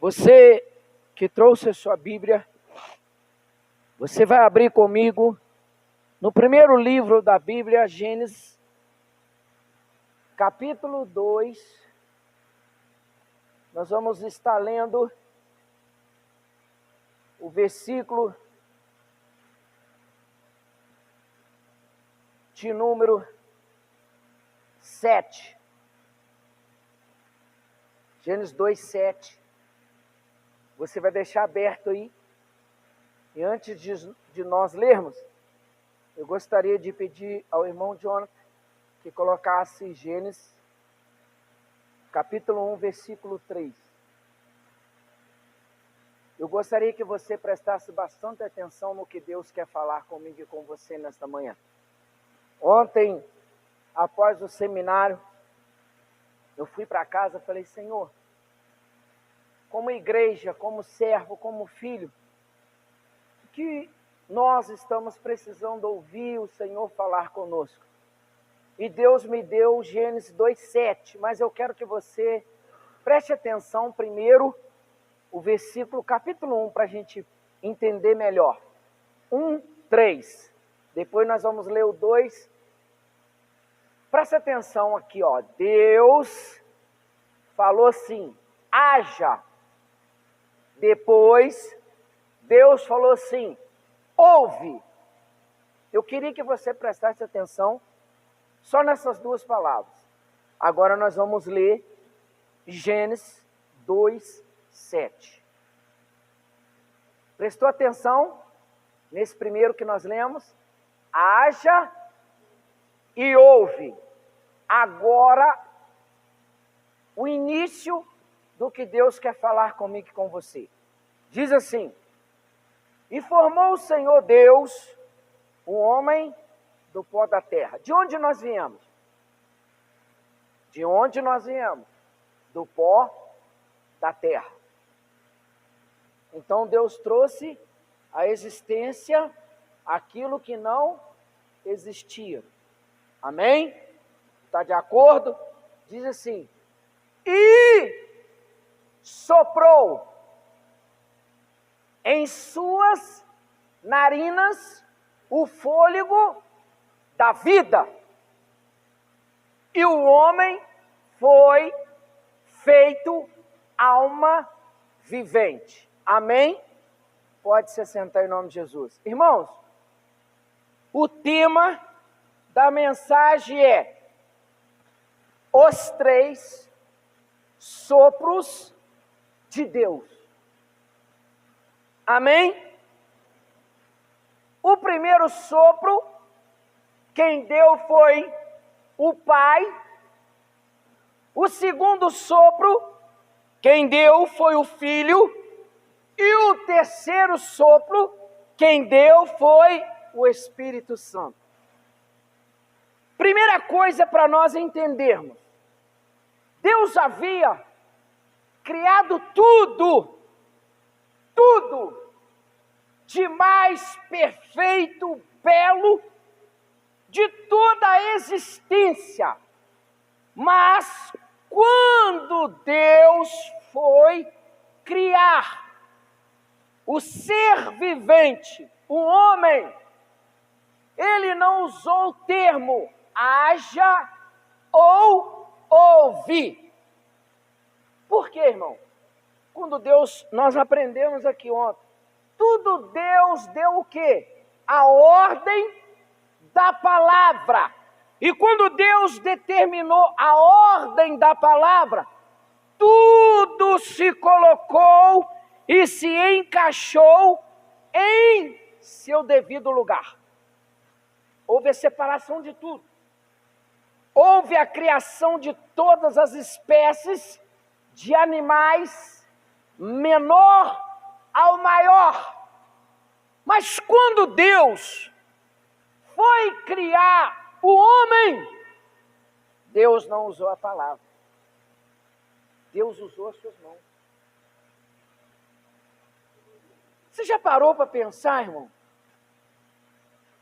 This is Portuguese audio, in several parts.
Você que trouxe a sua Bíblia, você vai abrir comigo no primeiro livro da Bíblia, Gênesis, capítulo 2. Nós vamos estar lendo o versículo de número 7. Gênesis 2, 7. Você vai deixar aberto aí. E antes de nós lermos, eu gostaria de pedir ao irmão Jonathan que colocasse Gênesis, capítulo 1, versículo 3. Eu gostaria que você prestasse bastante atenção no que Deus quer falar comigo e com você nesta manhã. Ontem, após o seminário, eu fui para casa e falei: Senhor, como igreja, como servo, como filho, que nós estamos precisando ouvir o Senhor falar conosco. E Deus me deu Gênesis 2:7, mas eu quero que você preste atenção primeiro o versículo, capítulo 1, para a gente entender melhor. 1:3. Depois nós vamos ler o 2. Preste atenção aqui, ó. Deus falou assim: haja. Depois, Deus falou assim: ouve. Eu queria que você prestasse atenção só nessas duas palavras. Agora nós vamos ler Gênesis 2:7. Prestou atenção nesse primeiro que nós lemos? Haja e ouve. Agora, o início do que Deus quer falar comigo e com você. Diz assim: e formou o Senhor Deus o homem do pó da terra. De onde nós viemos? De onde nós viemos? Do pó da terra. Então Deus trouxe à existência aquilo que não existia. Amém? Está de acordo? Diz assim: e soprou em suas narinas o fôlego da vida, e o homem foi feito alma vivente. Amém? Pode se sentar em nome de Jesus. Irmãos, o tema da mensagem é os 3 sopros de Deus. Amém? O primeiro sopro, quem deu foi o Pai. O segundo sopro, quem deu foi o Filho. E o terceiro sopro, quem deu foi o Espírito Santo. Primeira coisa para nós entendermos: Deus havia criado tudo de mais perfeito, belo, de toda a existência. Mas quando Deus foi criar o ser vivente, o homem, ele não usou o termo haja ou ouve. Por quê, irmão? Quando Deus, nós aprendemos aqui ontem, tudo Deus deu o quê? A ordem da palavra. E quando Deus determinou a ordem da palavra, tudo se colocou e se encaixou em seu devido lugar. Houve a separação de tudo. Houve a criação de todas as espécies de animais, menor ao maior. Mas quando Deus foi criar o homem, Deus não usou a palavra. Deus usou as suas mãos. Você já parou para pensar, irmão?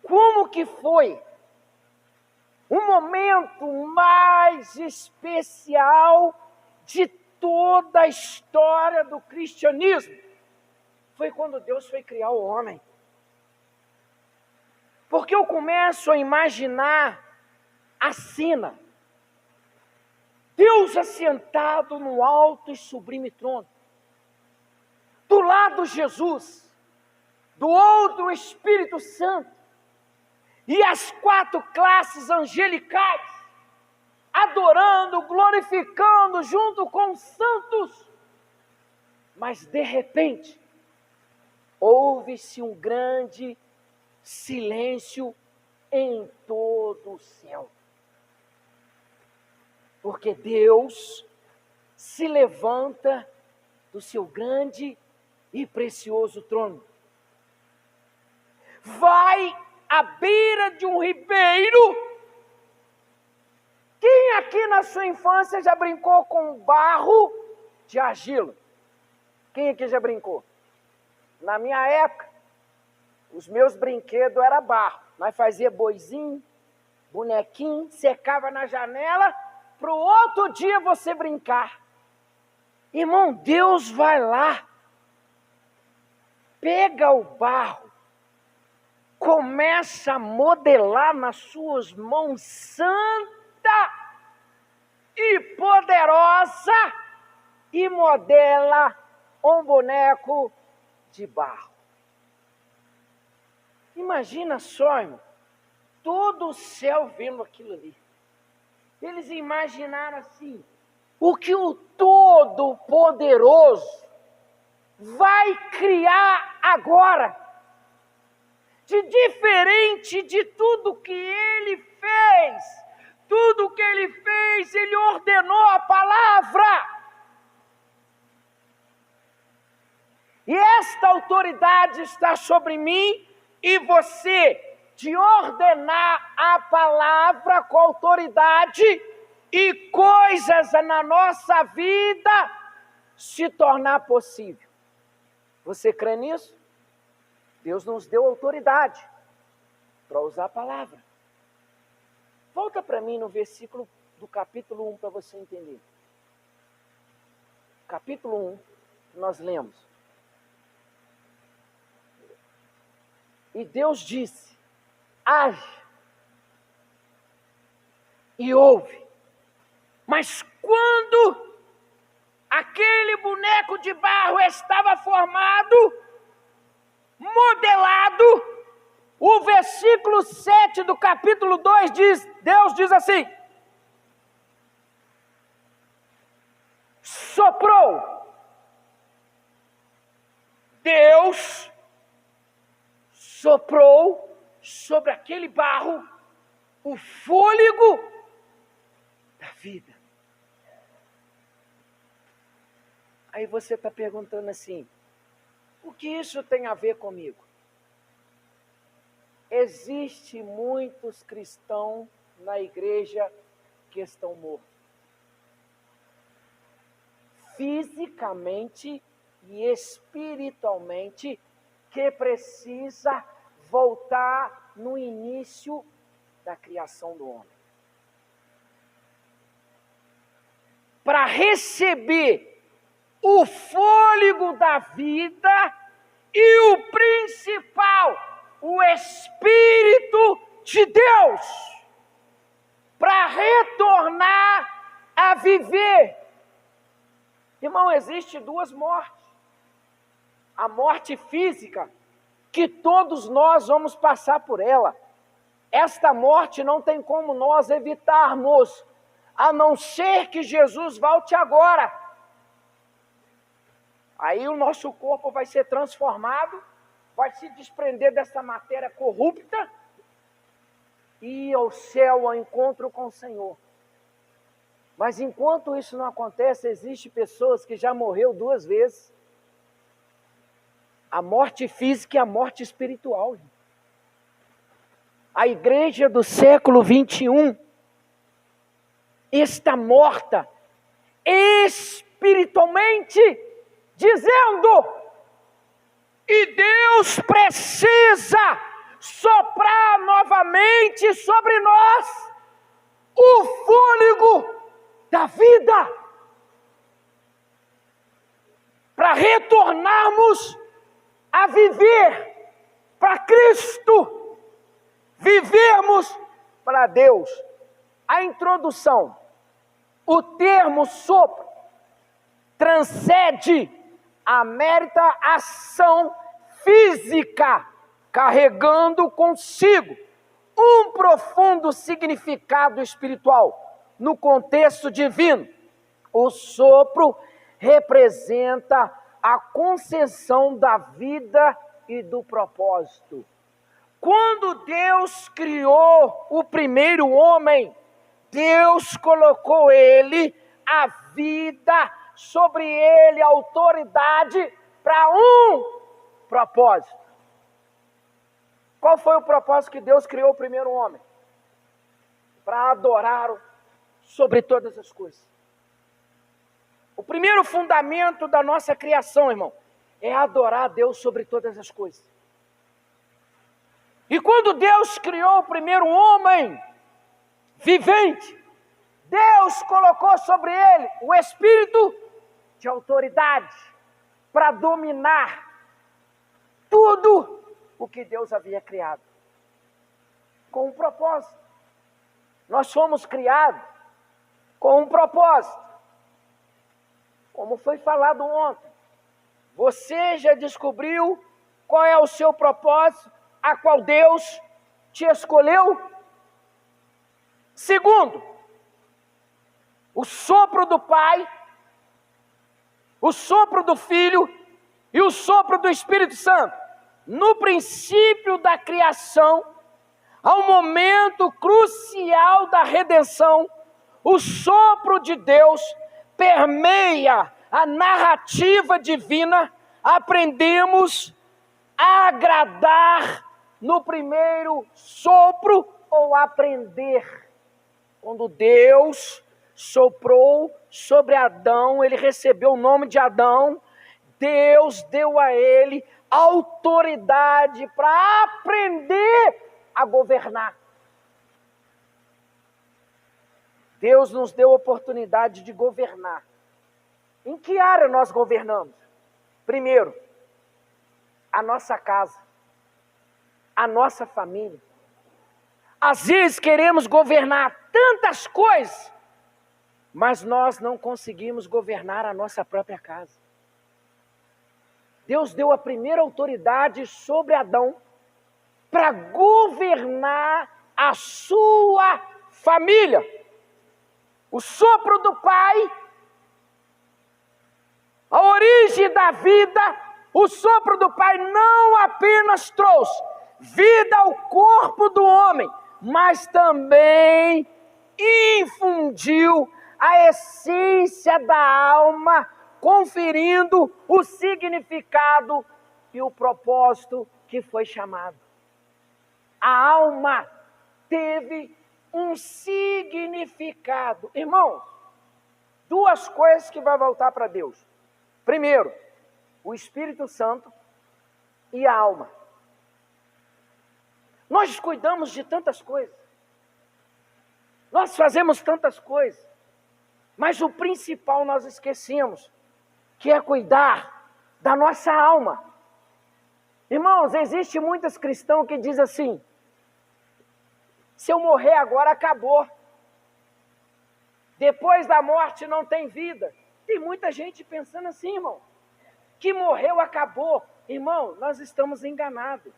Como que foi o momento mais especial de toda a história do cristianismo foi quando Deus foi criar o homem. Porque eu começo a imaginar a cena. Deus assentado no alto e sublime trono. Do lado Jesus, do outro o Espírito Santo. E as 4 classes angelicais, adorando, glorificando junto com os santos. Mas de repente, houve-se um grande silêncio em todo o céu. Porque Deus se levanta do seu grande e precioso trono. Vai à beira de um ribeiro. Quem aqui na sua infância já brincou com barro de argila? Quem aqui já brincou? Na minha época, os meus brinquedos eram barro. Nós fazia boizinho, bonequinho, secava na janela, para o outro dia você brincar. Irmão, Deus vai lá, pega o barro, começa a modelar nas suas mãos santa e poderosa e modela um boneco de barro. Imagina só, irmão, todo o céu vendo aquilo ali. Eles imaginaram assim, o que o Todo-Poderoso vai criar agora, de diferente de tudo que ele fez. Tudo que ele fez, ele ordenou a palavra. E esta autoridade está sobre mim e você, de ordenar a palavra com autoridade e coisas na nossa vida se tornar possível. Você crê nisso? Deus nos deu autoridade para usar a palavra. Volta para mim no versículo do capítulo 1 para você entender. Capítulo 1, nós lemos. E Deus disse, age, e ouve. Mas quando aquele boneco de barro estava formado, modelado, o versículo 7 do capítulo 2 diz, Deus diz assim, soprou. Deus soprou sobre aquele barro o fôlego da vida. Aí você está perguntando assim, o que isso tem a ver comigo? Existem muitos cristãos na igreja que estão mortos. Fisicamente e espiritualmente, que precisa voltar no início da criação do homem. Para receber o fôlego da vida e o principal, o Espírito de Deus, para retornar a viver. Irmão, existe 2 mortes. A morte física, que todos nós vamos passar por ela. Esta morte não tem como nós evitarmos, a não ser que Jesus volte agora. Aí o nosso corpo vai ser transformado, vai se desprender dessa matéria corrupta e ir ao céu, ao encontro com o Senhor. Mas enquanto isso não acontece, existem pessoas que já morreu 2 vezes. A morte física e a morte espiritual. A igreja do século 21 está morta espiritualmente, dizendo, e Deus precisa soprar novamente sobre nós o fôlego da vida. retornarmos a viver para Cristo, vivermos para Deus. A introdução, o termo sopro, transcende a mera ação física, carregando consigo um profundo significado espiritual no contexto divino. O sopro representa a concessão da vida e do propósito. Quando Deus criou o primeiro homem, Deus colocou ele, a vida sobre ele, a autoridade para um propósito. Qual foi o propósito que Deus criou o primeiro homem? Para adorá-lo sobre todas as coisas. O primeiro fundamento da nossa criação, irmão, é adorar a Deus sobre todas as coisas. E quando Deus criou o primeiro homem vivente, Deus colocou sobre ele o espírito de autoridade para dominar tudo o que Deus havia criado, com um propósito. Nós fomos criados com um propósito. Como foi falado ontem, você já descobriu qual é o seu propósito, a qual Deus te escolheu? Segundo, o sopro do Pai, o sopro do Filho e o sopro do Espírito Santo. No princípio da criação, ao momento crucial da redenção, o sopro de Deus permeia a narrativa divina. Aprendemos a agradar no primeiro sopro, ou aprender. Quando Deus soprou sobre Adão, ele recebeu o nome de Adão, Deus deu a ele autoridade para aprender a governar. Deus nos deu a oportunidade de governar. Em que área nós governamos? Primeiro, a nossa casa, a nossa família. Às vezes queremos governar tantas coisas, mas nós não conseguimos governar a nossa própria casa. Deus deu a primeira autoridade sobre Adão para governar a sua família. O sopro do Pai, a origem da vida, o sopro do Pai não apenas trouxe vida ao corpo do homem, mas também infundiu a essência da alma, conferindo o significado e o propósito que foi chamado. A alma teve um significado. Irmãos, duas coisas que vai voltar para Deus. Primeiro, o Espírito Santo e a alma. Nós cuidamos de tantas coisas. Nós fazemos tantas coisas. Mas o principal nós esquecemos, que é cuidar da nossa alma. Irmãos, existe muitos cristãos que dizem assim: se eu morrer agora, acabou. Depois da morte não tem vida. Tem muita gente pensando assim, irmão, que morreu, acabou. Irmão, nós estamos enganados.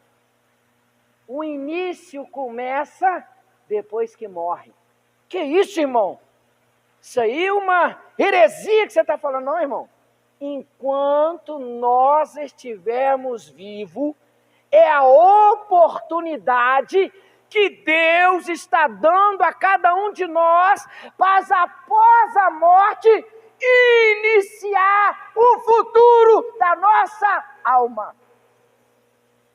O início começa depois que morre. Que isso, irmão? Isso aí é uma heresia que você está falando. Não, irmão. Enquanto nós estivermos vivos, é a oportunidade que Deus está dando a cada um de nós, para após a morte, iniciar o futuro da nossa alma.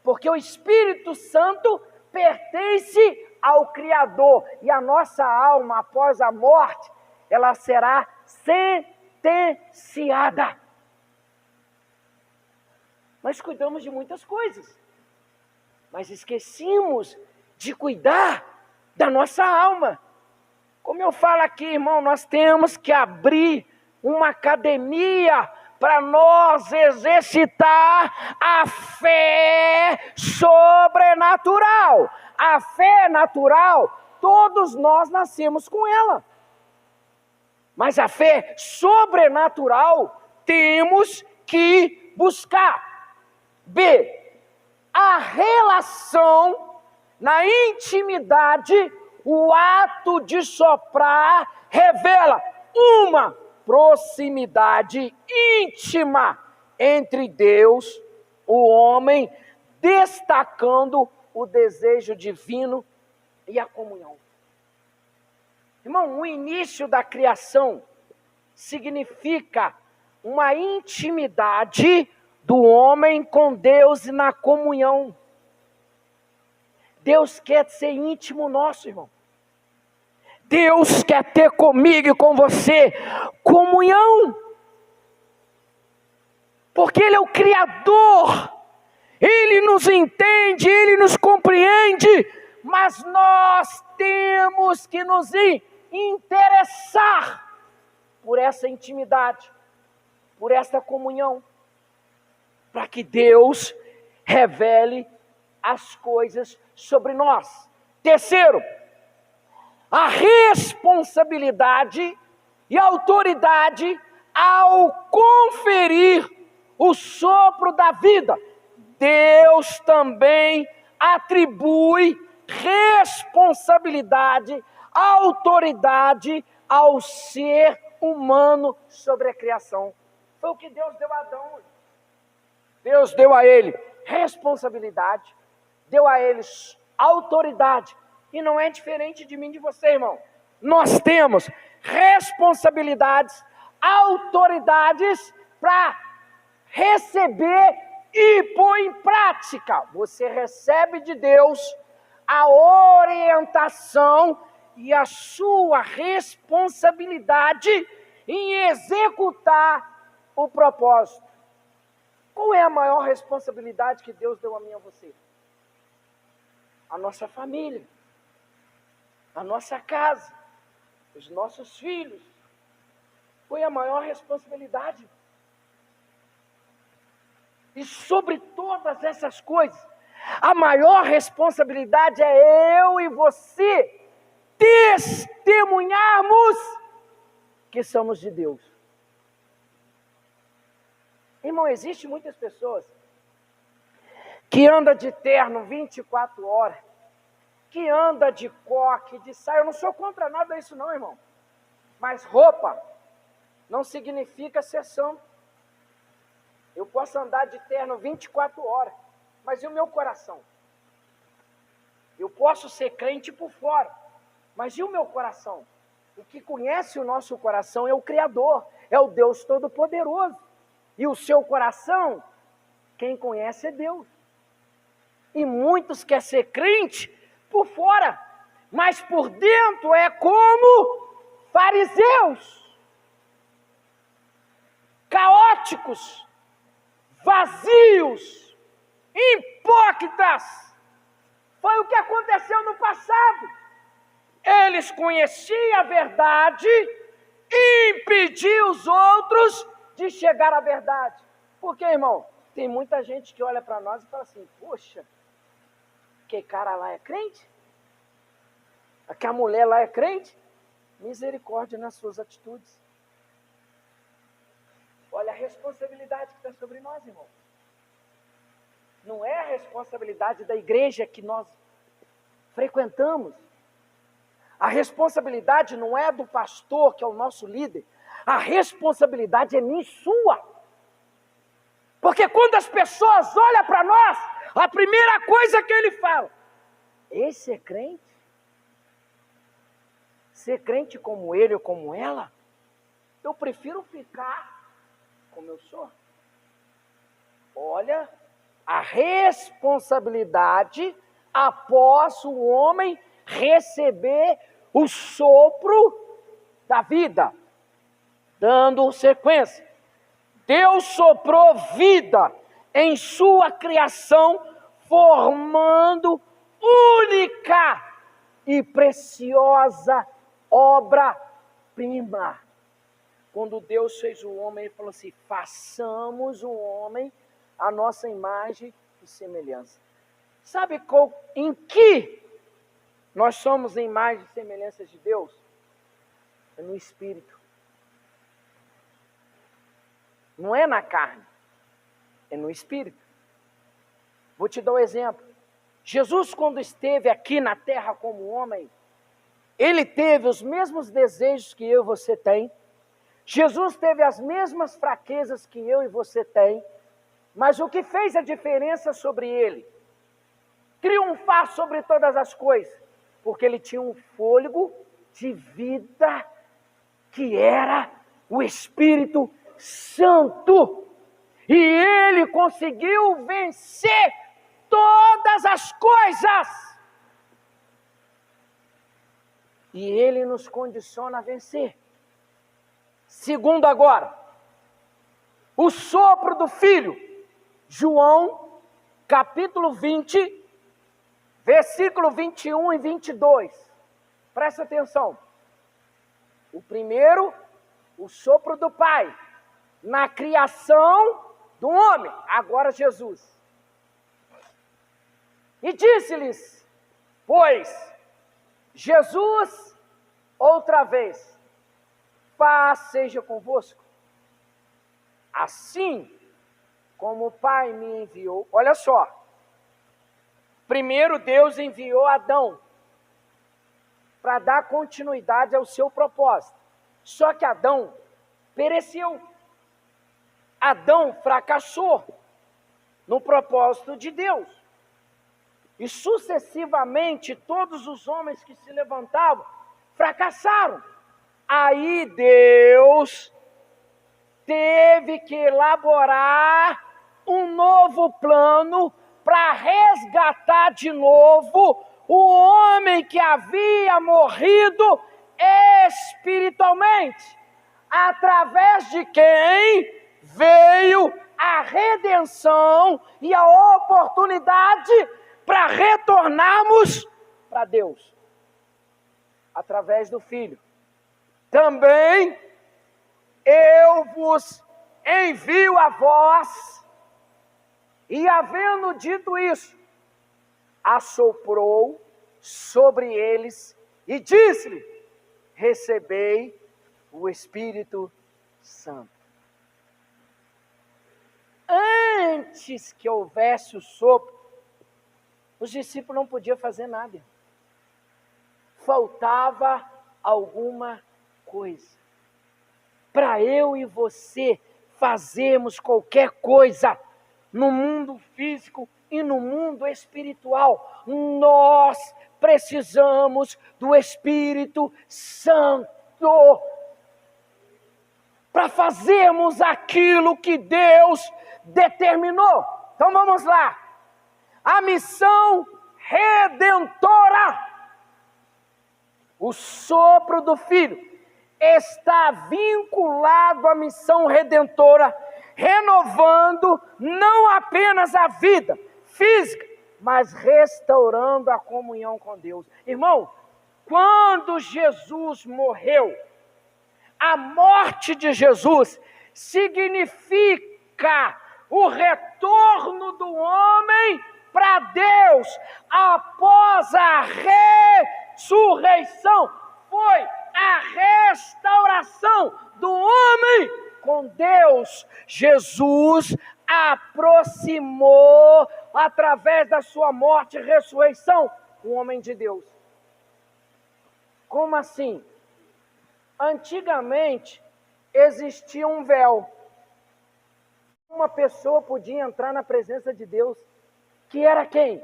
Porque o Espírito Santo pertence ao Criador, e a nossa alma, após a morte, ela será sentenciada. Nós cuidamos de muitas coisas, mas esquecemos de cuidar da nossa alma. Como eu falo aqui, irmão, nós temos que abrir uma academia para nós exercitar a fé sobrenatural. A fé natural, todos nós nascemos com ela. Mas a fé sobrenatural temos que buscar. B, a relação na intimidade, o ato de soprar revela uma proximidade íntima entre Deus, o homem, destacando o desejo divino e a comunhão. Irmão, o início da criação significa uma intimidade do homem com Deus e na comunhão. Deus quer ser íntimo nosso, irmão. Deus quer ter comigo e com você comunhão. Porque Ele é o Criador. Ele nos entende, Ele nos compreende. Mas nós temos que nos interessar por essa intimidade, por essa comunhão, para que Deus revele as coisas sobre nós. Terceiro, a responsabilidade e autoridade ao conferir o sopro da vida. Deus também atribui responsabilidade, autoridade ao ser humano sobre a criação. Foi o que Deus deu a Adão. Deus deu a ele responsabilidade, deu a eles autoridade. E não é diferente de mim e de você, irmão. Nós temos responsabilidades, autoridades para receber e pôr em prática. Você recebe de Deus a orientação e a sua responsabilidade em executar o propósito. Qual é a maior responsabilidade que Deus deu a mim e a você? A nossa família, a nossa casa, os nossos filhos. Foi a maior responsabilidade. E sobre todas essas coisas, a maior responsabilidade é eu e você testemunharmos que somos de Deus. Irmão, existe muitas pessoas que andam de terno 24 horas, que anda de coque, de saia. Eu não sou contra nada disso não, irmão. Mas roupa não significa ser santo. Eu posso andar de terno 24 horas, mas e o meu coração? Eu posso ser crente por fora, mas e o meu coração? O que conhece o nosso coração é o Criador, é o Deus Todo-Poderoso. E o seu coração, quem conhece é Deus. E muitos querem ser crente por fora, mas por dentro é como fariseus, caóticos, vazios, hipócritas. Foi o que aconteceu no passado. Eles conheciam a verdade e impediam os outros de chegar à verdade. Por quê, irmão? Tem muita gente que olha para nós e fala assim: poxa, que cara lá é crente? Aquela mulher lá é crente? Misericórdia nas suas atitudes. Olha a responsabilidade que está sobre nós, irmão. Não é a responsabilidade da igreja que nós frequentamos. A responsabilidade não é do pastor, que é o nosso líder. A responsabilidade é minha e sua. Porque quando as pessoas olham para nós, a primeira coisa que ele fala: esse é crente? Ser crente como ele ou como ela? Eu prefiro ficar como eu sou. Olha a responsabilidade após o homem receber o sopro da vida. Dando sequência. Deus soprou vida em sua criação, formando única e preciosa obra-prima. quando Deus fez o homem, ele falou assim: façamos o homem a nossa imagem e semelhança. Sabe em que nós somos a imagem e semelhança de Deus? É no Espírito. Não é na carne, é no Espírito. Vou te dar um exemplo. Jesus, quando esteve aqui na terra como homem, ele teve os mesmos desejos que eu e você tem. Jesus teve as mesmas fraquezas que eu e você tem. Mas o que fez a diferença sobre ele? Triunfar sobre todas as coisas. Porque ele tinha um fôlego de vida que era o Espírito Santo. E ele conseguiu vencer todas as coisas. E ele nos condiciona a vencer. Segundo agora, o sopro do Filho. João, capítulo 20, versículo 21 e 22. Presta atenção. O primeiro, o sopro do Pai. Na criação do homem. Agora Jesus. E disse-lhes, pois, Jesus, outra vez, paz seja convosco. Assim como o Pai me enviou. Olha só. Primeiro Deus enviou Adão para dar continuidade ao seu propósito. Só que Adão pereceu. Adão fracassou no propósito de Deus. E sucessivamente todos os homens que se levantavam fracassaram. Aí Deus teve que elaborar um novo plano para resgatar de novo o homem que havia morrido espiritualmente, através de quem veio a redenção e a oportunidade para retornarmos para Deus, através do Filho. Também eu vos envio a vós. E havendo dito isso, assoprou sobre eles e disse-lhe, recebei o Espírito Santo. Antes que houvesse o sopro, os discípulos não podiam fazer nada. Faltava alguma coisa. Para eu e você fazermos qualquer coisa no mundo físico e no mundo espiritual, nós precisamos do Espírito Santo para fazermos aquilo que Deus determinou. Então vamos lá. A missão redentora, o sopro do Filho, está vinculado à missão redentora, renovando não apenas a vida física, mas restaurando a comunhão com Deus. Irmão, quando Jesus morreu, a morte de Jesus significa o retorno do homem para Deus após a ressurreição. Foi a restauração do homem com Deus. Jesus aproximou, através da sua morte e ressurreição, o homem de Deus. Como assim? Antigamente existia um véu. Uma pessoa podia entrar na presença de Deus, que era quem?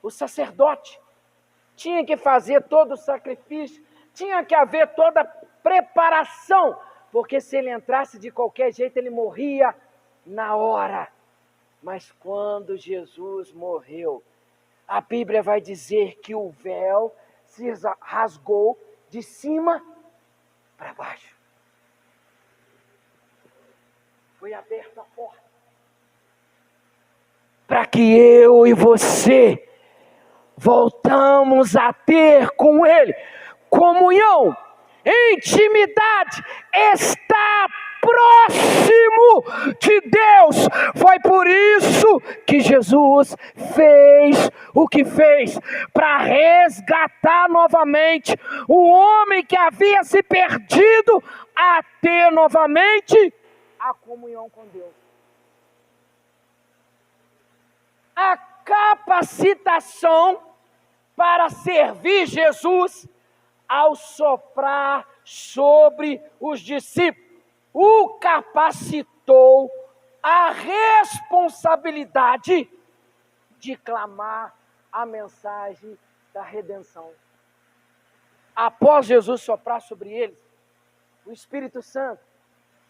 O sacerdote. Tinha que fazer todo o sacrifício, tinha que haver toda a preparação, porque se ele entrasse de qualquer jeito, ele morria na hora. Mas quando Jesus morreu, a Bíblia vai dizer que o véu se rasgou de cima para baixo. Foi aberta a porta para que eu e você voltamos a ter com Ele comunhão. intimidade, está próximo de Deus. Foi por isso que Jesus fez o que fez, para resgatar novamente o homem que havia se perdido, a ter novamente a comunhão com Deus. A capacitação para servir Jesus ao soprar sobre os discípulos, o capacitou a responsabilidade de clamar a mensagem da redenção. Após Jesus soprar sobre eles o Espírito Santo,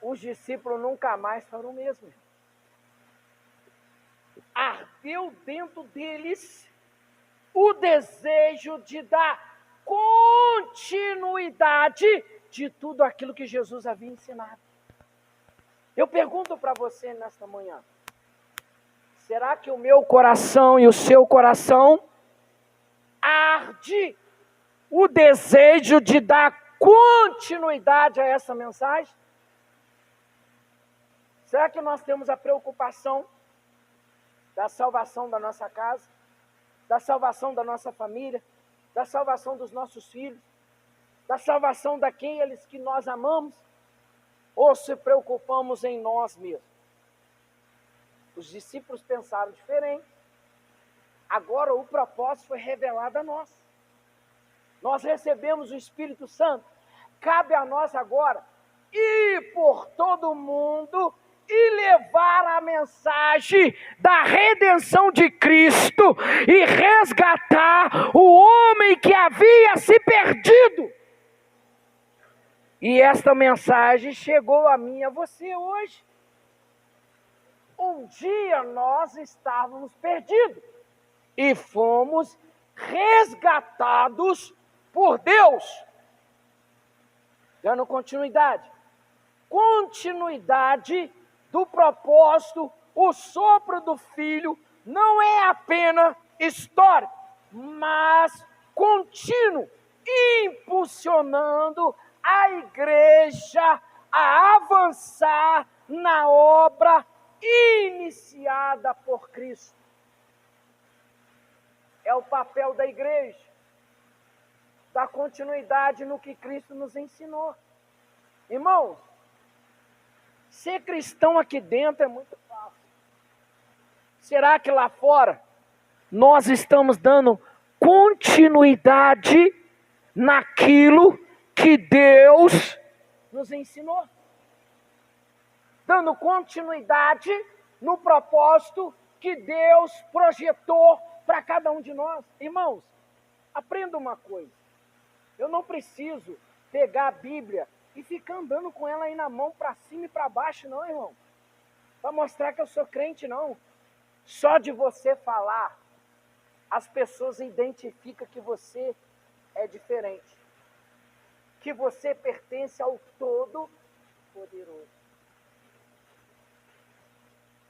os discípulos nunca mais foram o mesmo. Ardeu dentro deles o desejo de dar continuidade de tudo aquilo que Jesus havia ensinado. Eu pergunto para você nesta manhã, será que o meu coração e o seu coração arde o desejo de dar continuidade a essa mensagem? Será que nós temos a preocupação da salvação da nossa casa, da salvação da nossa família, da salvação dos nossos filhos, da salvação daqueles que nós amamos? Ou se preocupamos em nós mesmos? Os discípulos pensaram diferente. Agora o propósito foi revelado a nós. Nós recebemos o Espírito Santo. Cabe a nós agora ir por todo o mundo e levar a mensagem da redenção de Cristo e resgatar o homem que havia se perdido. E esta mensagem chegou a mim e a você hoje. Um dia nós estávamos perdidos e fomos resgatados por Deus. Dando continuidade. Continuidade do propósito, o sopro do Filho não é apenas história, mas contínuo, impulsionando a igreja a avançar na obra iniciada por Cristo. É o papel da igreja, dar continuidade no que Cristo nos ensinou. Irmãos, ser cristão aqui dentro é muito fácil. Será que lá fora nós estamos dando continuidade naquilo que Deus nos ensinou? Dando continuidade no propósito que Deus projetou para cada um de nós. Irmãos, aprenda uma coisa. Eu não preciso pegar a Bíblia e ficar andando com ela aí na mão para cima e para baixo, não, irmão. Para mostrar que eu sou crente, não. Só de você falar, as pessoas identificam que você é diferente. Que você pertence ao Todo-Poderoso.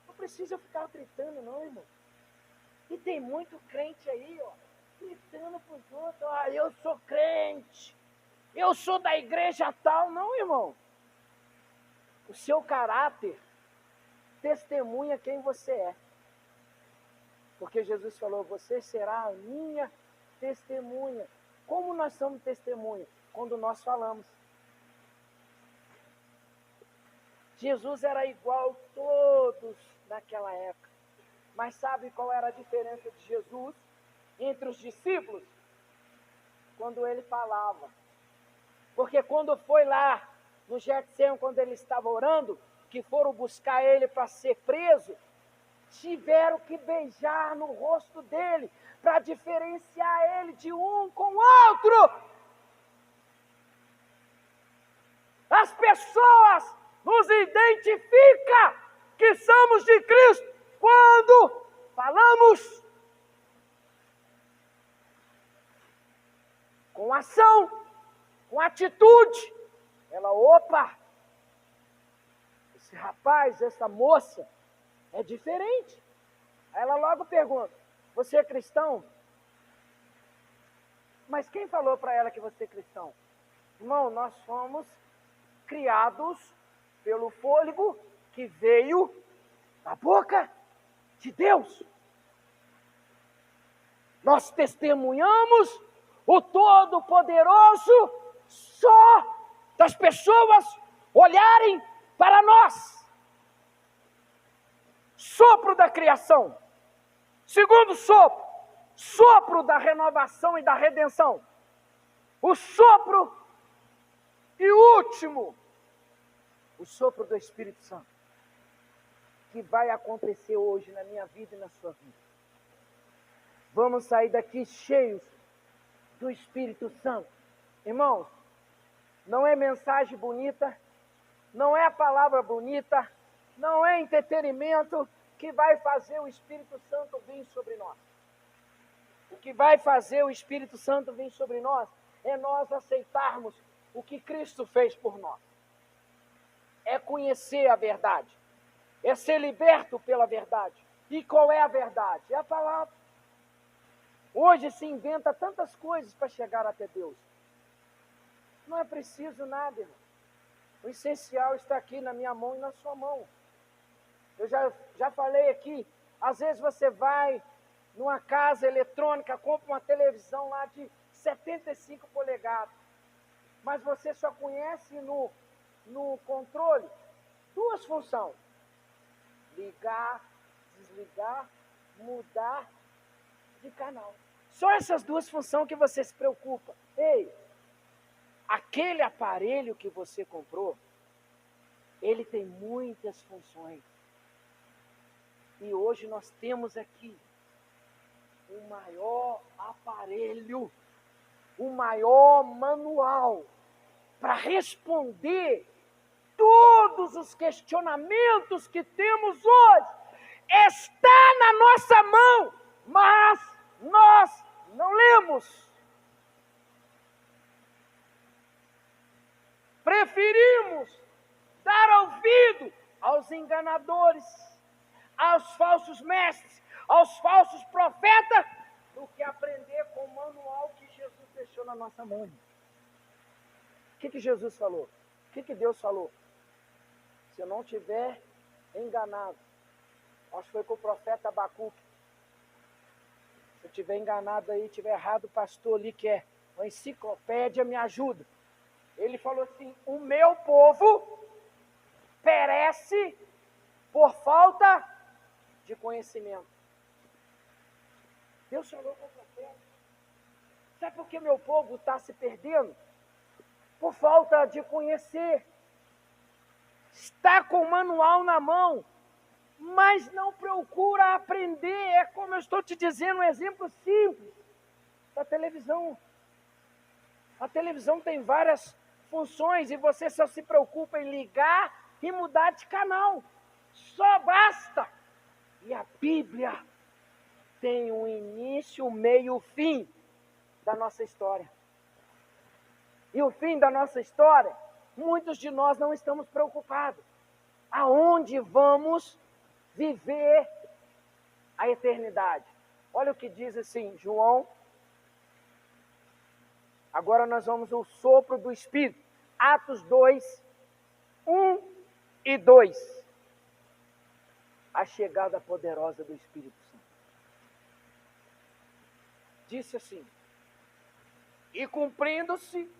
Não precisa ficar gritando, não, irmão. E tem muito crente aí, ó, gritando para os outros: ah, eu sou crente, eu sou da igreja tal. Não, irmão. O seu caráter testemunha quem você é. Porque Jesus falou: você será a minha testemunha. Como nós somos testemunha? Quando nós falamos. Jesus era igual a todos naquela época. Mas sabe qual era a diferença de Jesus entre os discípulos? Quando ele falava. Porque quando foi lá no Getsemane, quando ele estava orando, que foram buscar ele para ser preso, tiveram que beijar no rosto dele para diferenciar ele de um com o outro. As pessoas nos identificam que somos de Cristo quando falamos com ação, com atitude. Ela, opa, esse rapaz, essa moça é diferente. Aí ela logo pergunta: você é cristão? Mas quem falou para ela que você é cristão? Irmão, nós fomos criados pelo fôlego que veio da boca de Deus. Nós testemunhamos o Todo-Poderoso só das pessoas olharem para nós. Sopro da criação. Segundo sopro, sopro da renovação e da redenção. O sopro e último, o sopro do Espírito Santo, que vai acontecer hoje na minha vida e na sua vida. Vamos sair daqui cheios do Espírito Santo. Irmãos, não é mensagem bonita, não é palavra bonita, não é entretenimento que vai fazer o Espírito Santo vir sobre nós. O que vai fazer o Espírito Santo vir sobre nós é nós aceitarmos o que Cristo fez por nós. É conhecer a verdade, é ser liberto pela verdade. E qual é a verdade? É a palavra. Hoje se inventa tantas coisas para chegar até Deus. Não é preciso nada, irmão. O essencial está aqui na minha mão e na sua mão. Eu já falei aqui, às vezes você vai numa casa eletrônica, compra uma televisão lá de 75 polegadas, mas você só conhece no controle duas funções: ligar, desligar, mudar de canal. Só essas duas funções que você se preocupa. Ei, aquele aparelho que você comprou, ele tem muitas funções. E hoje nós temos aqui o maior aparelho, o maior manual para responder todos os questionamentos que temos hoje. Está na nossa mão, mas nós não lemos. Preferimos dar ouvido aos enganadores, aos falsos mestres, aos falsos profetas, do que aprender com o manual que Jesus deixou na nossa mão. O que Jesus falou? O que Deus falou? Se eu não tiver enganado, acho que foi com o profeta Abacuque. Se eu tiver enganado aí, tiver errado, o pastor ali, que é uma enciclopédia, me ajuda. Ele falou assim: o meu povo perece por falta de conhecimento. Deus falou com o profeta. Sabe por que meu povo está se perdendo? Por falta de conhecer. Está com o manual na mão, mas não procura aprender. É como eu estou te dizendo, um exemplo simples da televisão. A televisão tem várias funções e você só se preocupa em ligar e mudar de canal. Só basta. E a Bíblia tem um início, um meio, um fim da nossa história. E o fim da nossa história, muitos de nós não estamos preocupados. Aonde vamos viver a eternidade? Olha o que diz assim, João. Agora nós vamos ao sopro do Espírito. Atos 2, 1 e 2. A chegada poderosa do Espírito Santo. Disse assim: e cumprindo-se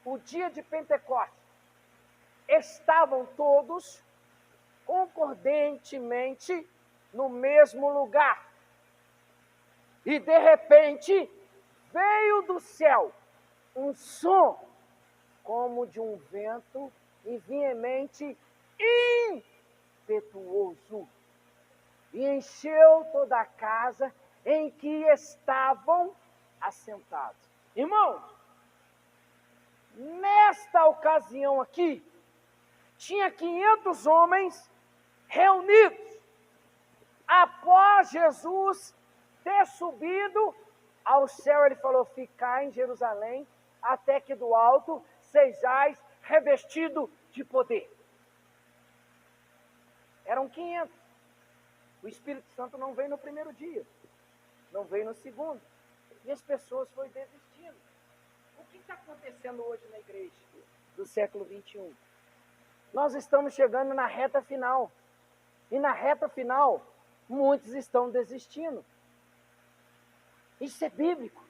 o dia de Pentecostes, estavam todos concordantemente no mesmo lugar. E de repente veio do céu um som como de um vento e veemente impetuoso, e encheu toda a casa em que estavam assentados. Irmãos, nesta ocasião aqui, tinha 500 homens reunidos, após Jesus ter subido ao céu. Ele falou: ficai em Jerusalém, até que do alto sejais revestido de poder. Eram 500. O Espírito Santo não veio no primeiro dia, não veio no segundo, e as pessoas foram desistindo. O que está acontecendo hoje na igreja do século 21? Nós estamos chegando na reta final. E na reta final, muitos estão desistindo. Isso é bíblico.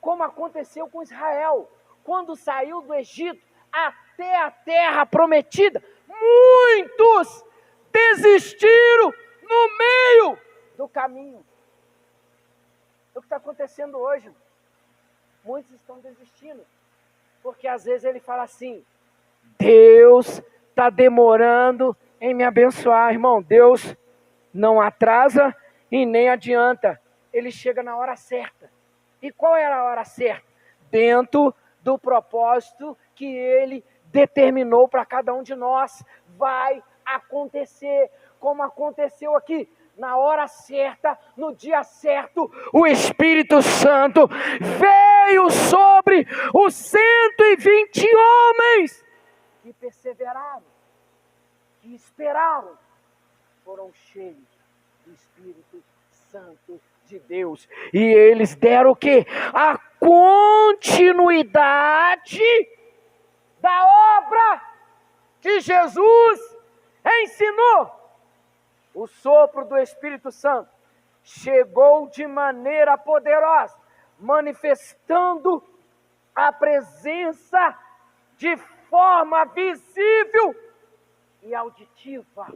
Como aconteceu com Israel. Quando saiu do Egito até a terra prometida, muitos desistiram no meio do caminho. É o que está acontecendo hoje. Muitos estão desistindo. Porque às vezes ele fala assim, Deus está demorando em me abençoar, irmão. Deus não atrasa e nem adianta. Ele chega na hora certa. E qual era a hora certa? Dentro do propósito que Ele determinou para cada um de nós. Vai acontecer como aconteceu aqui. Na hora certa, no dia certo, o Espírito Santo veio sobre os 120 homens que perseveraram, que esperaram, foram cheios do Espírito Santo de Deus. E eles deram o quê? A continuidade da obra que Jesus ensinou. O sopro do Espírito Santo chegou de maneira poderosa, manifestando a presença de forma visível e auditiva.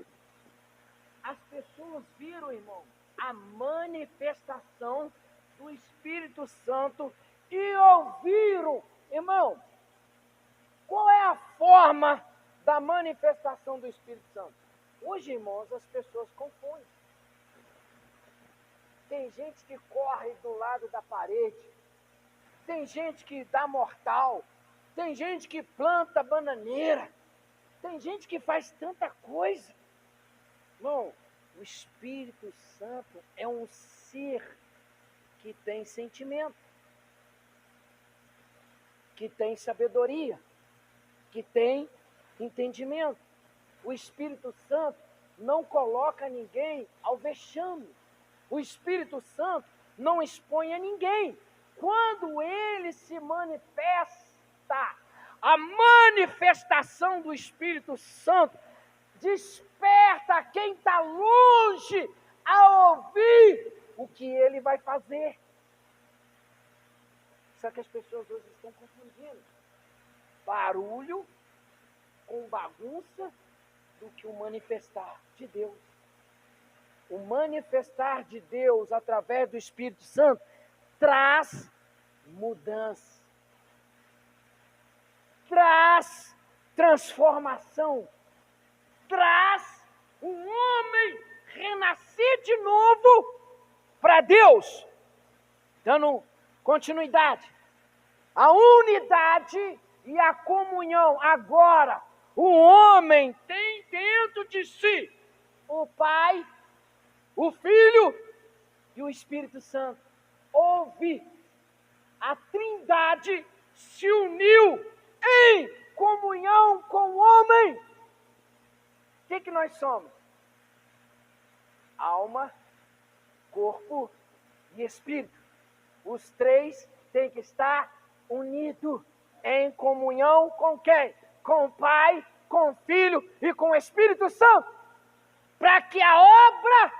As pessoas viram, irmão, a manifestação do Espírito Santo e ouviram. Irmão, qual é a forma da manifestação do Espírito Santo? Hoje, irmãos, as pessoas confundem. Tem gente que corre do lado da parede, tem gente que dá mortal, tem gente que planta bananeira, tem gente que faz tanta coisa. Irmão, o Espírito Santo é um ser que tem sentimento, que tem sabedoria, que tem entendimento. O Espírito Santo não coloca ninguém ao vexame. O Espírito Santo não expõe a ninguém. Quando ele se manifesta, a manifestação do Espírito Santo desperta quem está longe a ouvir o que ele vai fazer. Só que as pessoas hoje estão confundindo barulho com bagunça do que o manifestar de Deus. O manifestar de Deus através do Espírito Santo traz mudança, traz transformação, traz um homem renascer de novo para Deus. Dando continuidade, a unidade e a comunhão. Agora, o homem tem dentro de si o Pai, o Filho e o Espírito Santo. Houve a Trindade se uniu em comunhão com o homem. O que nós somos? Alma, corpo e espírito. Os três têm que estar unidos em comunhão com quem? Com o Pai, com o Filho e com o Espírito Santo. Para que a obra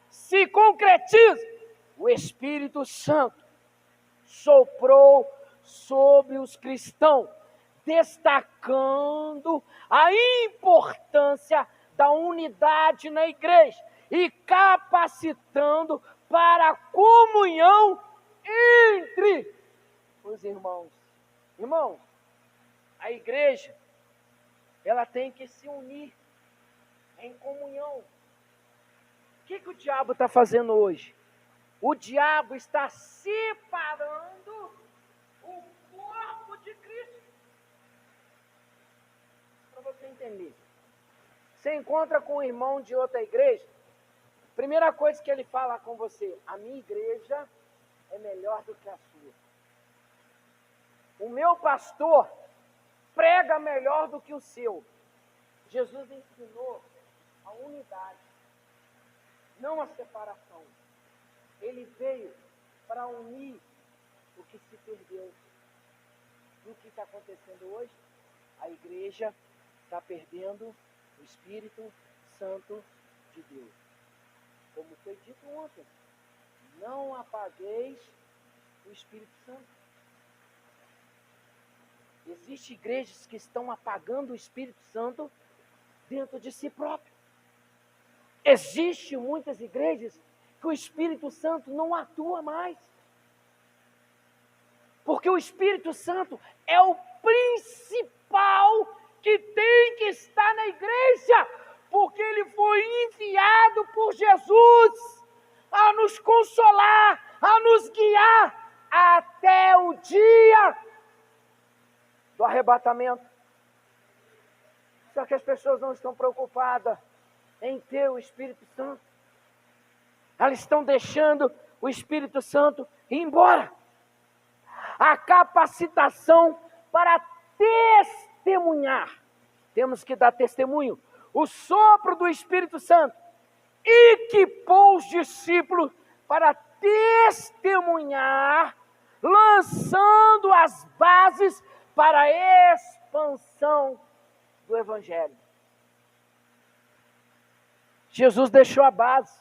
se concretize. O Espírito Santo soprou sobre os cristãos, destacando a importância da unidade na igreja e capacitando para a comunhão entre os irmãos. Irmãos, a igreja, ela tem que se unir em comunhão. O que o diabo está fazendo hoje? O diabo está separando o corpo de Cristo. Para você entender. Você encontra com um irmão de outra igreja, primeira coisa que ele fala com você: a minha igreja é melhor do que a sua. O meu pastor prega melhor do que o seu. Jesus ensinou a unidade, não a separação. Ele veio para unir o que se perdeu. E o que está acontecendo hoje? A igreja está perdendo o Espírito Santo de Deus. Como foi dito ontem, não apagueis o Espírito Santo. Existem igrejas que estão apagando o Espírito Santo dentro de si próprio. Existem muitas igrejas que o Espírito Santo não atua mais. Porque o Espírito Santo é o principal que tem que estar na igreja. Porque ele foi enviado por Jesus a nos consolar, a nos guiar até o dia do arrebatamento. Só que as pessoas não estão preocupadas em ter o Espírito Santo. Elas estão deixando o Espírito Santo ir embora. A capacitação para testemunhar. Temos que dar testemunho. O sopro do Espírito Santo equipou os discípulos para testemunhar, lançando as bases para a expansão do Evangelho. Jesus deixou a base.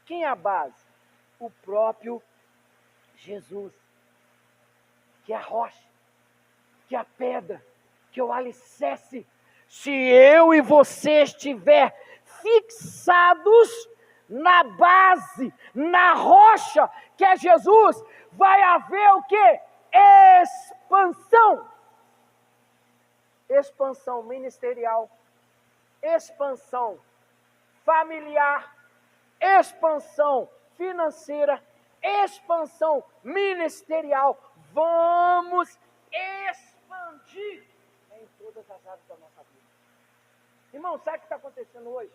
Quem é a base? O próprio Jesus. Que é a rocha, que é a pedra, que é o alicerce. Se eu e você estiver fixados na base, na rocha, que é Jesus, vai haver o quê? Expansão. Expansão ministerial, expansão familiar, expansão financeira, expansão ministerial. Vamos expandir em todas as áreas da nossa vida. Irmão, sabe o que está acontecendo hoje?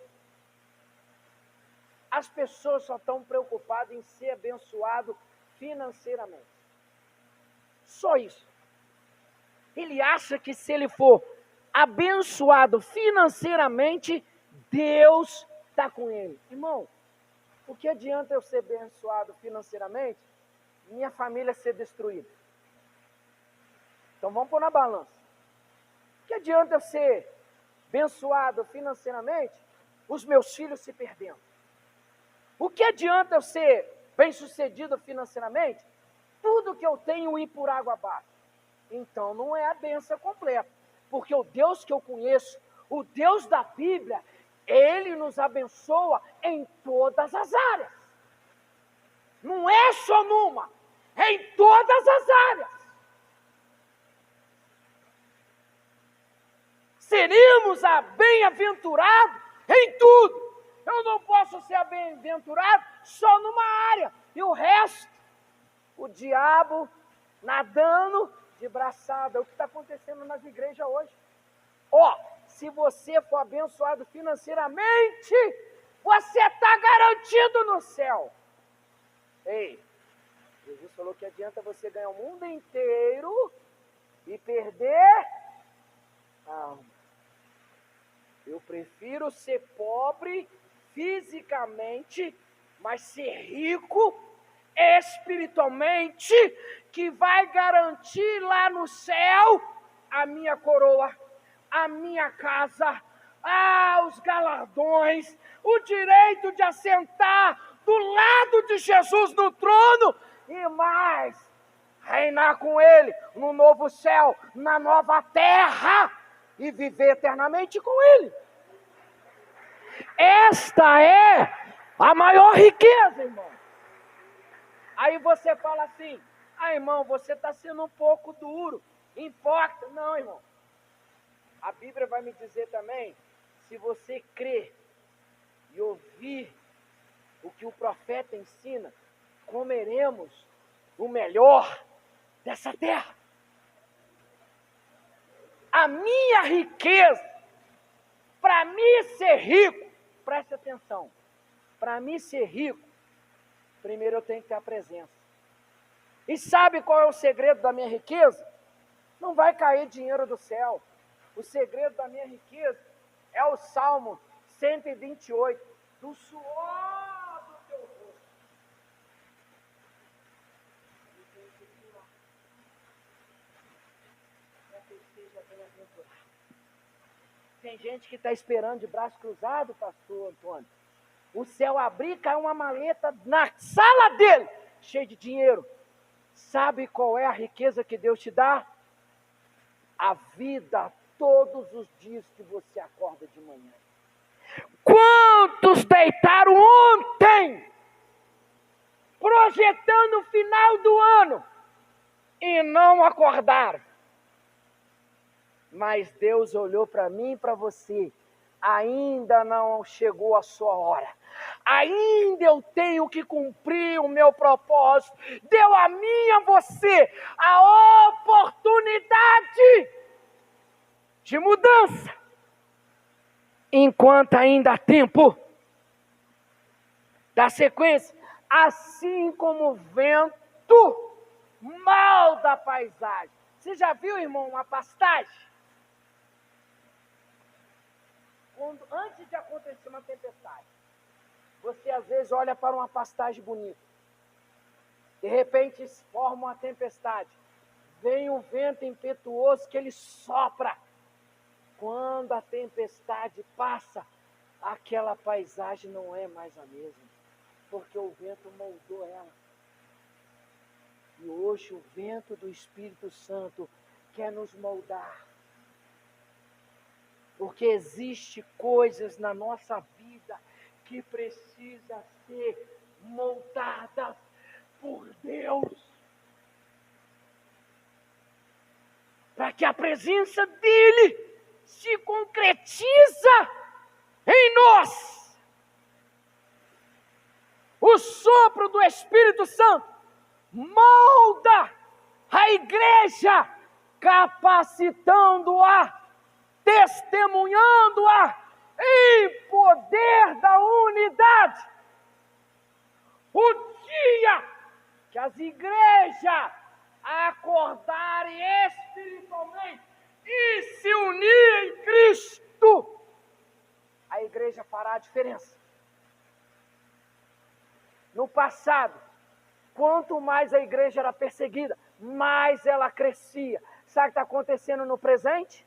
As pessoas só estão preocupadas em ser abençoado financeiramente. Só isso. Ele acha que se ele for abençoado financeiramente, Deus está com ele. Irmão, o que adianta eu ser abençoado financeiramente e minha família ser destruída? Então vamos pôr na balança. O que adianta eu ser abençoado financeiramente, os meus filhos se perdendo? O que adianta eu ser bem-sucedido financeiramente, tudo que eu tenho ir por água abaixo? Então não é a bênção completa, porque o Deus que eu conheço, o Deus da Bíblia, Ele nos abençoa em todas as áreas. Não é só numa, é em todas as áreas. Seríamos bem-aventurados em tudo. Eu não posso ser bem-aventurado só numa área. E o resto, o diabo nadando de braçada. É o que está acontecendo nas igrejas hoje. Se você for abençoado financeiramente, você está garantido no céu. Ei, Jesus falou que adianta você ganhar o mundo inteiro e perder a alma. Eu prefiro ser pobre fisicamente, mas ser rico espiritualmente, que vai garantir lá no céu a minha coroa, a minha casa, os galardões, o direito de assentar do lado de Jesus no trono e mais, reinar com Ele no novo céu, na nova terra e viver eternamente com Ele. Esta é a maior riqueza, irmão. Aí você fala assim, irmão, você está sendo um pouco duro, importa. Não, irmão. A Bíblia vai me dizer também, se você crer e ouvir o que o profeta ensina, comeremos o melhor dessa terra. A minha riqueza, para mim ser rico, preste atenção, para mim ser rico, primeiro eu tenho que ter a presença. E sabe qual é o segredo da minha riqueza? Não vai cair dinheiro do céu. O segredo da minha riqueza é o Salmo 128, do suor do teu rosto. tem gente que está esperando de braço cruzado, pastor Antônio, o céu abrir, cai uma maleta na sala dele, cheia de dinheiro. Sabe qual é a riqueza que Deus te dá? A vida todos os dias que você acorda de manhã. Quantos deitaram ontem, projetando o final do ano, e não acordaram? Mas Deus olhou para mim e para você. Ainda não chegou a sua hora. Ainda eu tenho que cumprir o meu propósito. Deu a mim e a você a oportunidade de mudança. Enquanto ainda há tempo. Da sequência. Assim como o vento molda a paisagem. Você já viu, irmão, uma pastagem? Antes de acontecer uma tempestade, você às vezes olha para uma pastagem bonita. De repente forma uma tempestade. Vem um vento impetuoso que ele sopra. Quando a tempestade passa, aquela paisagem não é mais a mesma. Porque o vento moldou ela. E hoje o vento do Espírito Santo quer nos moldar. Porque existe coisas na nossa vida que precisa ser moldadas por Deus. Para que a presença dele se concretiza em nós. O sopro do Espírito Santo molda a igreja, capacitando-a, testemunhando-a em poder da unidade. O dia que as igrejas acordarem espiritualmente e se unirem em Cristo, a igreja fará a diferença. No passado, quanto mais a igreja era perseguida, mais ela crescia. Sabe o que está acontecendo no presente?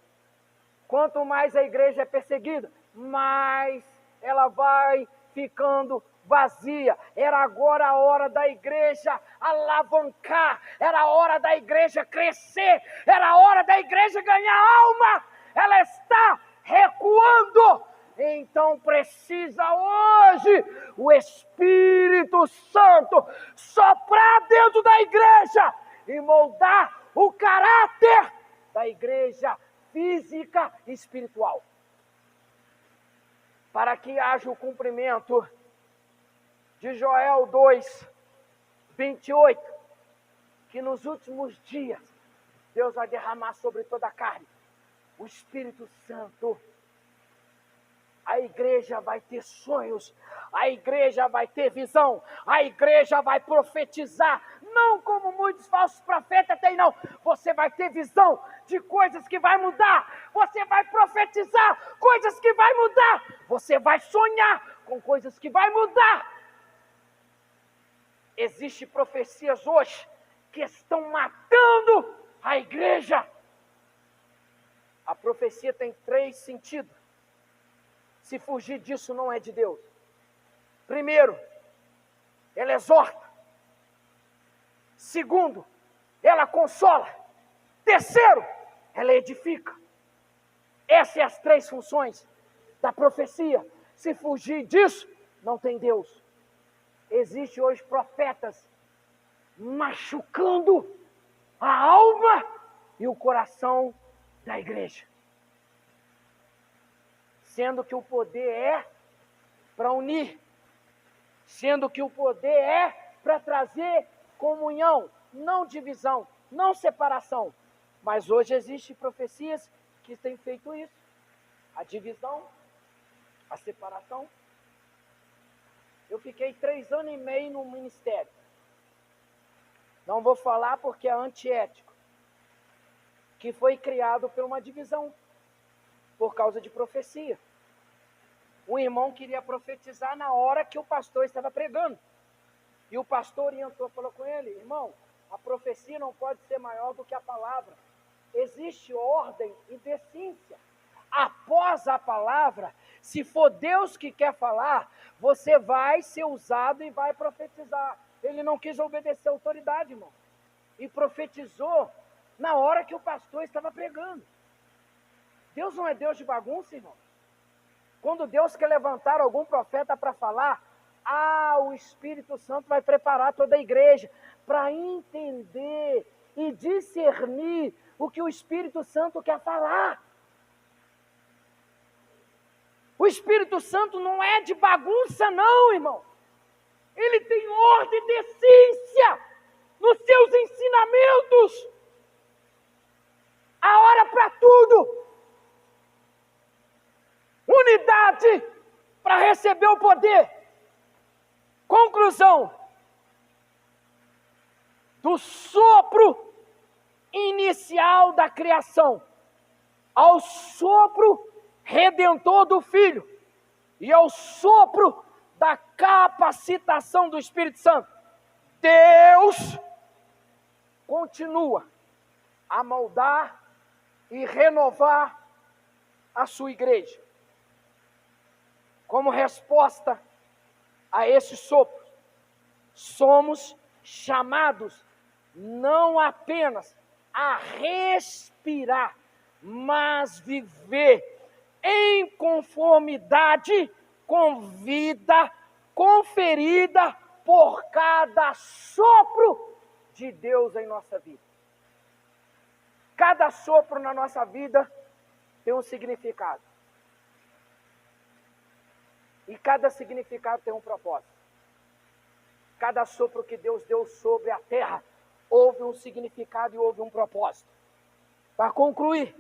Quanto mais a igreja é perseguida, mais ela vai ficando vazia. Era agora a hora da igreja alavancar, era a hora da igreja crescer, era a hora da igreja ganhar alma. Ela está recuando. Então precisa hoje o Espírito Santo soprar dentro da igreja e moldar o caráter da igreja física e espiritual, para que haja o cumprimento de Joel 2:28, que nos últimos dias Deus vai derramar sobre toda a carne o Espírito Santo. A igreja vai ter sonhos, a igreja vai ter visão, a igreja vai profetizar, não como muitos falsos profetas têm, não. Você vai ter visão de coisas que vai mudar, você vai profetizar coisas que vai mudar, você vai sonhar com coisas que vai mudar. Existem profecias hoje que estão matando a igreja. A profecia tem 3 sentidos. Se fugir disso, não é de Deus. Primeiro, ela exorta. Segundo, ela consola. Terceiro, ela edifica. Essas são as 3 funções da profecia. Se fugir disso, não tem Deus. Existem hoje profetas machucando a alma e o coração da igreja. Sendo que o poder é para unir, sendo que o poder é para trazer comunhão, não divisão, não separação. Mas hoje existem profecias que têm feito isso, a divisão, a separação. Eu fiquei 3 anos e meio no ministério. Não vou falar porque é antiético, que foi criado por uma divisão, por causa de profecia. O irmão queria profetizar na hora que o pastor estava pregando. E o pastor orientou, falou com ele: irmão, a profecia não pode ser maior do que a palavra. Existe ordem e decência. após a palavra, se for Deus que quer falar, você vai ser usado e vai profetizar. Ele não quis obedecer a autoridade, irmão, e profetizou na hora que o pastor estava pregando. Deus não é Deus de bagunça, irmão. Quando Deus quer levantar algum profeta para falar, o Espírito Santo vai preparar toda a igreja para entender e discernir o que o Espírito Santo quer falar. O Espírito Santo não é de bagunça, não, irmão. Ele tem ordem e decência nos seus ensinamentos. A hora para tudo. Unidade para receber o poder. Conclusão. Do sopro inicial da criação ao sopro redentor do Filho e ao sopro da capacitação do Espírito Santo, Deus continua a moldar e renovar a sua igreja. Como resposta a esse sopro, somos chamados não apenas a respirar, mas viver em conformidade com vida conferida por cada sopro de Deus em nossa vida. Cada sopro na nossa vida tem um significado. E cada significado tem um propósito. Cada sopro que Deus deu sobre a terra, houve um significado e houve um propósito. Para concluir,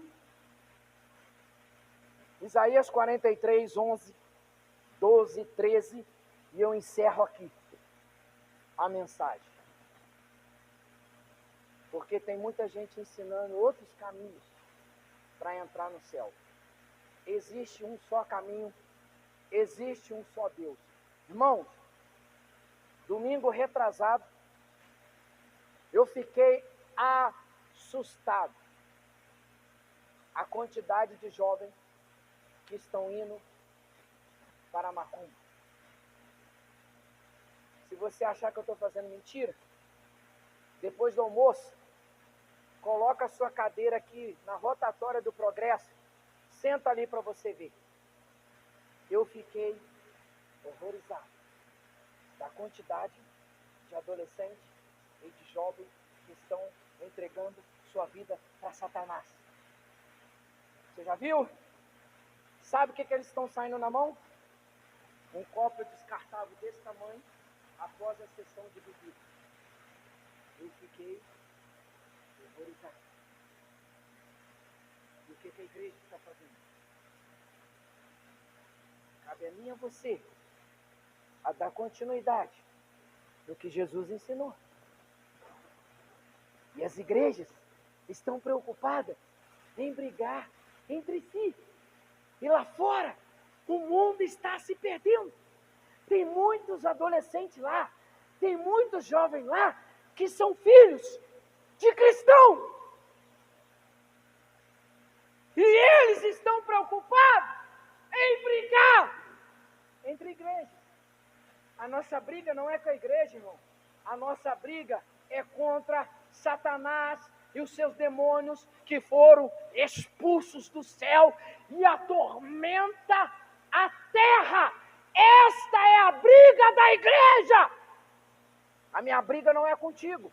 Isaías 43, 11, 12, 13, e eu encerro aqui a mensagem. Porque tem muita gente ensinando outros caminhos para entrar no céu. Existe um só caminho, existe um só Deus. Irmãos, domingo retrasado, eu fiquei assustado. A quantidade de jovens que estão indo para a macumba. Se você achar que eu estou fazendo mentira, depois do almoço, coloca a sua cadeira aqui na rotatória do Progresso, senta ali para você ver. Eu fiquei horrorizado da quantidade de adolescentes e de jovens que estão entregando sua vida para Satanás. Você já viu? Sabe o que eles estão saindo na mão? Um copo descartável desse tamanho após a sessão de bebida. Eu fiquei horrorizado. E o que a igreja está fazendo? Cabe a mim e a você a dar continuidade no que Jesus ensinou. E as igrejas estão preocupadas em brigar entre si. E lá fora, o mundo está se perdendo. Tem muitos adolescentes lá, tem muitos jovens lá, que são filhos de cristão. E eles estão preocupados em brigar entre igrejas. A nossa briga não é com a igreja, irmão. A nossa briga é contra Satanás e os seus demônios que foram expulsos do céu e atormenta a terra. Esta é a briga da igreja. A minha briga não é contigo.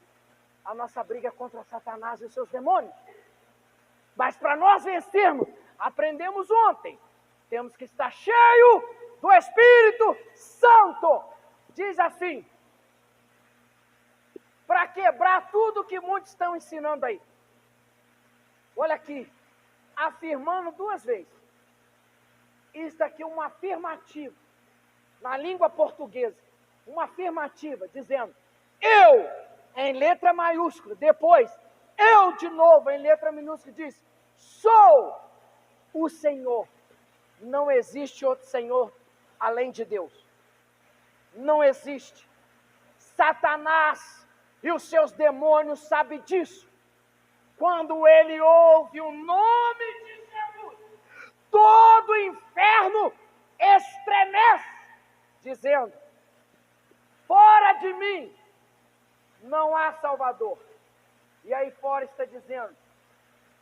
A nossa briga é contra Satanás e os seus demônios. Mas para nós vencermos, aprendemos ontem, temos que estar cheio do Espírito Santo. Diz assim, para quebrar tudo que muitos estão ensinando aí. Olha aqui, afirmando 2 vezes. Isso aqui é uma afirmativa, na língua portuguesa. Uma afirmativa, dizendo, eu, em letra maiúscula, depois, eu de novo, em letra minúscula, diz, sou o Senhor. Não existe outro Senhor além de Deus. Não existe. Satanás e os seus demônios sabem disso. Quando ele ouve o nome de Jesus, todo o inferno estremece, dizendo: fora de mim não há Salvador. E aí fora está dizendo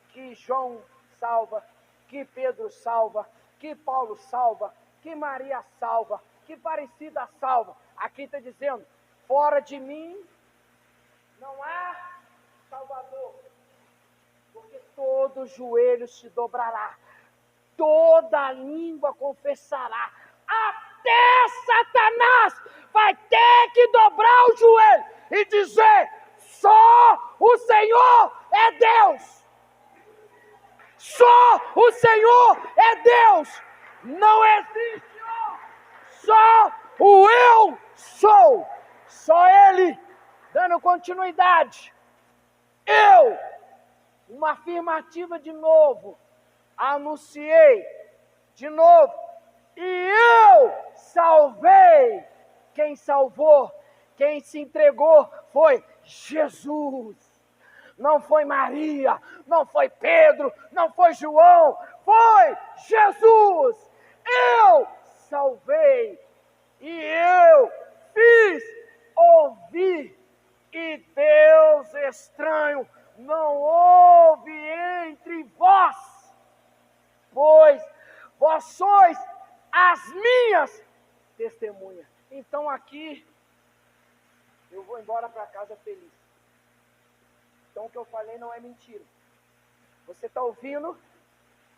que João salva, que Pedro salva, que Paulo salva, que Maria salva, que Aparecida salva. Aqui está dizendo: fora de mim não há Salvador, porque todo joelho se dobrará, toda língua confessará, até Satanás vai ter que dobrar o joelho e dizer: só o Senhor é Deus. Só o Senhor é Deus. Não existe outro. Só o eu sou. Só Ele. Dando continuidade. Eu, uma afirmativa de novo, anunciei de novo, e eu salvei. Quem salvou, quem se entregou foi Jesus. Não foi Maria, não foi Pedro, não foi João, foi Jesus. Eu salvei e eu fiz ouvir. E Deus estranho não houve entre vós, pois vós sois as minhas testemunhas. Então aqui eu vou embora para casa feliz. Então o que eu falei não é mentira. Você está ouvindo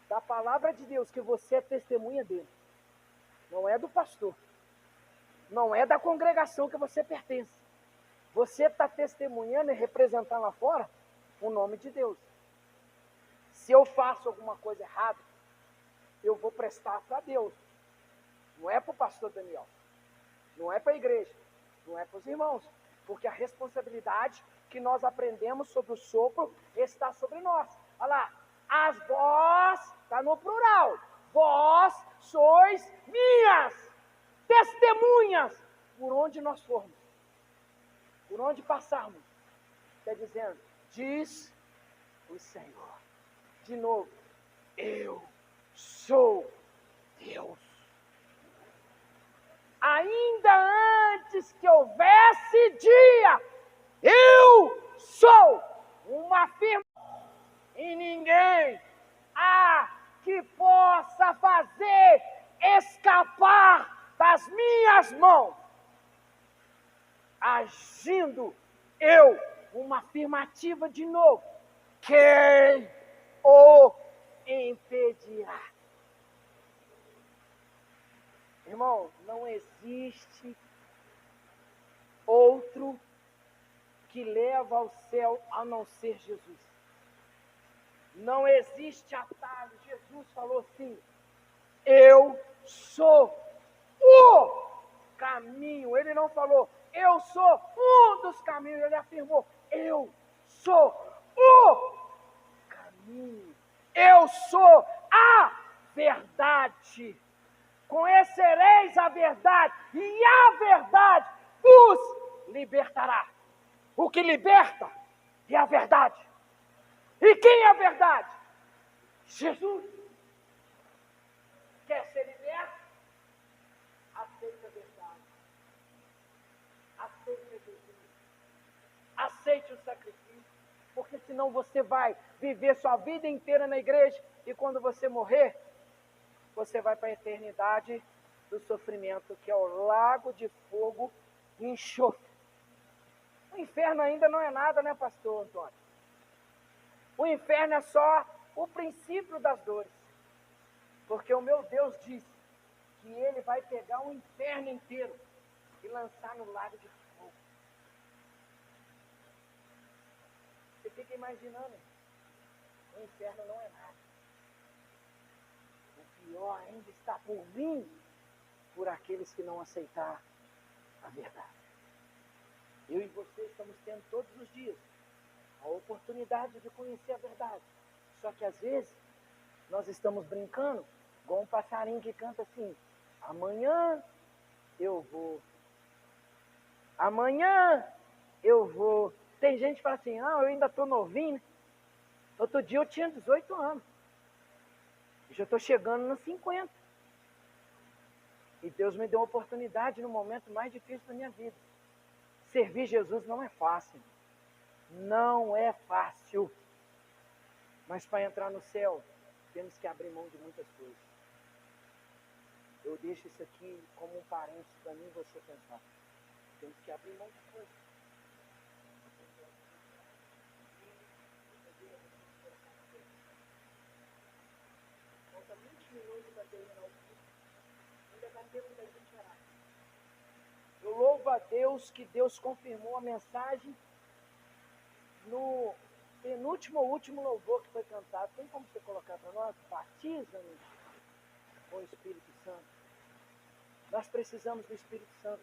da palavra de Deus que você é testemunha dele. Não é do pastor. Não é da congregação que você pertence. Você está testemunhando e representando lá fora o nome de Deus. Se eu faço alguma coisa errada, eu vou prestar para Deus. Não é para o pastor Daniel. Não é para a igreja. Não é para os irmãos. Porque a responsabilidade que nós aprendemos sobre o sopro está sobre nós. Olha lá. As vós, está no plural. Vós sois minhas testemunhas por onde nós formos. Por onde passarmos. Está dizendo, diz o Senhor. De novo, eu sou Deus. Ainda antes que houvesse dia, eu sou uma afirmação. E ninguém há que possa fazer escapar das minhas mãos. Agindo eu, uma afirmativa de novo. Quem o impedirá? Irmão, não existe outro que leva ao céu a não ser Jesus. Não existe atalho. Jesus falou assim: eu sou o caminho. Ele não falou, eu sou um dos caminhos. Ele afirmou, eu sou o caminho. Eu sou a verdade. Conhecereis a verdade, e a verdade vos libertará. O que liberta é a verdade. E quem é a verdade? Jesus. Quer ser liberto? Aceita a verdade. Aceite Jesus. Aceite o sacrifício. Porque senão você vai viver sua vida inteira na igreja e quando você morrer, você vai para a eternidade do sofrimento, que é o lago de fogo e enxofre. O inferno ainda não é nada, né, pastor Antônio? O inferno é só o princípio das dores. Porque o meu Deus disse que ele vai pegar o inferno inteiro e lançar no lago de fogo. Você fica imaginando, o inferno não é nada. O pior ainda está por vir por aqueles que não aceitaram a verdade. Eu e você estamos tendo todos os dias a oportunidade de conhecer a verdade. Só que às vezes nós estamos brincando, igual um passarinho que canta assim, amanhã eu vou. Amanhã eu vou. Tem gente que fala assim, eu ainda estou novinho. Outro dia eu tinha 18 anos. Já estou chegando nos 50. E Deus me deu uma oportunidade no momento mais difícil da minha vida. Servir Jesus não é fácil. Não é fácil. Mas para entrar no céu, temos que abrir mão de muitas coisas. Eu deixo isso aqui como um parênteses para mim e você pensar. Temos que abrir mão de coisas. Falta 20 minutos para terminar o culto. Ainda dá tempo da gente orar. Eu louvo a Deus que Deus confirmou a mensagem no penúltimo ou último louvor que foi cantado. Tem como você colocar para nós? Batiza-nos com o Espírito Santo. Nós precisamos do Espírito Santo.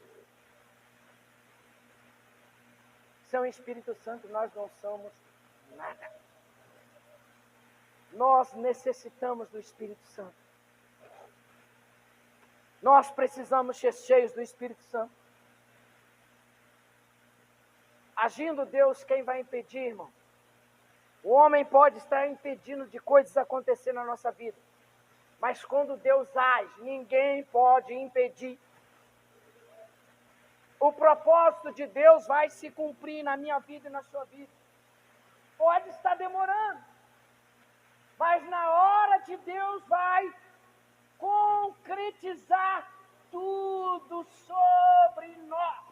Sem o Espírito Santo nós não somos nada. Nós necessitamos do Espírito Santo. Nós precisamos ser cheios do Espírito Santo. Agindo Deus, quem vai impedir, irmão? O homem pode estar impedindo de coisas acontecer na nossa vida. Mas quando Deus age, ninguém pode impedir. O propósito de Deus vai se cumprir na minha vida e na sua vida. Pode estar demorando. Mas na hora de Deus vai concretizar tudo sobre nós.